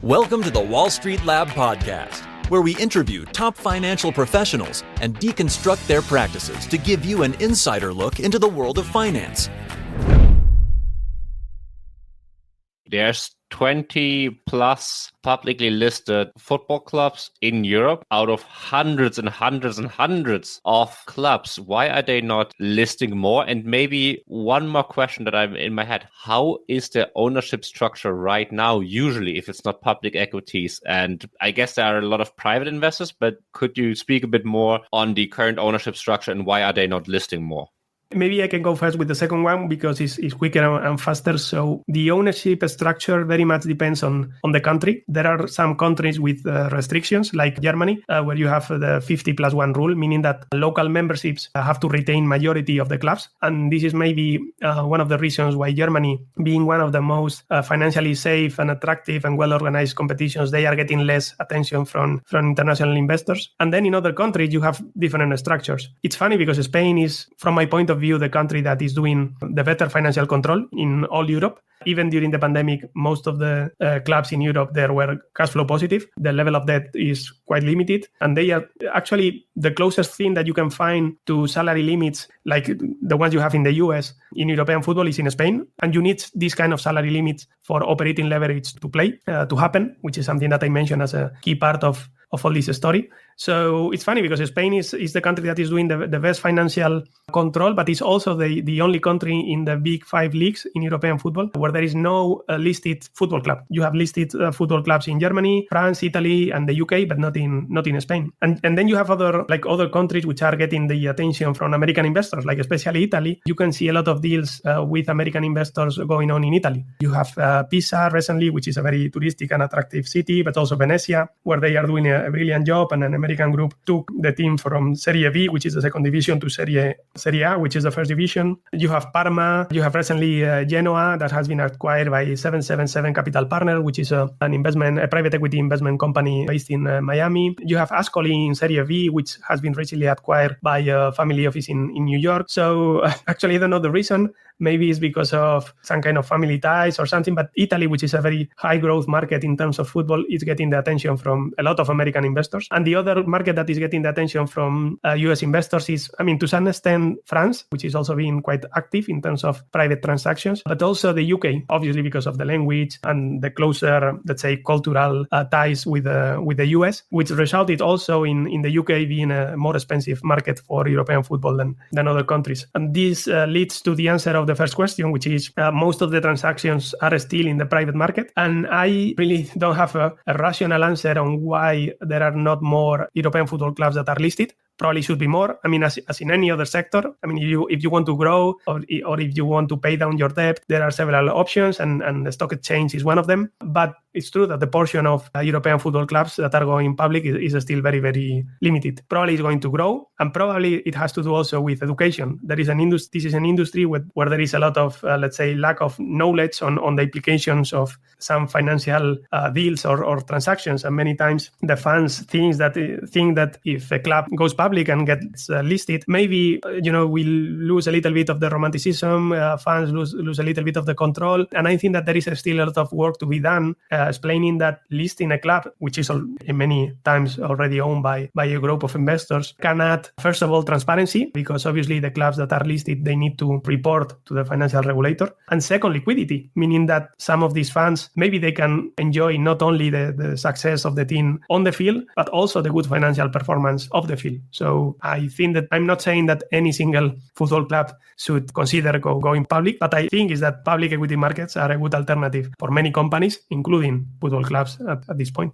Welcome to the Wall Street Lab podcast, where we interview top financial professionals and deconstruct their practices to give you an insider look into the world of finance. There's 20 plus publicly listed football clubs in Europe out of hundreds and hundreds and hundreds of clubs. Why are they not listing more? And maybe one more question that I'm in my head. How is the ownership structure right now, usually, if it's not public equities? And I guess there are a lot of private investors, but could you speak a bit more on the current ownership structure and why are they not listing more? Maybe I can go first with the second one because it's quicker and faster. So the ownership structure very much depends on the country. There are some countries with restrictions like Germany, where you have the 50+1 rule, meaning that local memberships have to retain majority of the clubs. And this is maybe one of the reasons why Germany, being one of the most financially safe and attractive and well-organized competitions, they are getting less attention from international investors. And then in other countries, you have different structures. It's funny because Spain is, from my point of view, the country that is doing the better financial control in all Europe. Even during the pandemic, most of the clubs in Europe there were cash flow positive. The level of debt is quite limited. And they are actually the closest thing that you can find to salary limits, like the ones you have in the US, in European football is in Spain. And you need this kind of salary limits for operating leverage to happen, which is something that I mentioned as a key part of all this story. So it's funny because Spain is the country that is doing the best financial control, but it's also the only country in the big 5 leagues in European football where there is no listed football club. You have listed football clubs in Germany, France, Italy, and the UK, but not in Spain. And then you have other countries which are getting the attention from American investors, like especially Italy. You can see a lot of deals with American investors going on in Italy. You have Pisa recently, which is a very touristic and attractive city, but also Venezia, where they are doing a brilliant job, and an American group took the team from Serie B, which is the second division, to Serie A, which is the first division. You have Parma. You have recently Genoa, that has been acquired by 777 Capital Partners, which is a private equity investment company based in Miami. You have Ascoli in Serie V, which has been recently acquired by a family office in New York. So actually, I don't know the reason. Maybe it's because of some kind of family ties or something, but Italy, which is a very high growth market in terms of football, is getting the attention from a lot of American investors. And the other market that is getting the attention from US investors is, to some extent, France, which is also being quite active in terms of private transactions, but also the UK, obviously because of the language and the closer, let's say, cultural ties with the US, which resulted also in the UK being a more expensive market for European football than other countries. And this leads to the answer of the first question, which is most of the transactions are still in the private market. And I really don't have a rational answer on why there are not more European football clubs that are listed. Probably should be more. As in any other sector, if you want to grow or if you want to pay down your debt, there are several options, and the stock exchange is one of them. But it's true that the portion of European football clubs that are going public is still very, very limited. Probably it's going to grow, and probably it has to do also with education. This is an industry where there is a lot of, let's say, lack of knowledge on the implications of some financial deals or transactions. And many times the fans think that if a club goes public and gets listed, maybe we'll lose a little bit of the romanticism. Fans lose a little bit of the control. And I think that there is still a lot of work to be done explaining that listing a club, which is many times already owned by a group of investors, can add, first of all, transparency, because obviously the clubs that are listed, they need to report to the financial regulator. And second, liquidity, meaning that some of these funds, maybe they can enjoy not only the success of the team on the field, but also the good financial performance of the field. So I think that I'm not saying that any single football club should consider going public, but I think is that public equity markets are a good alternative for many companies, including football clubs at this point.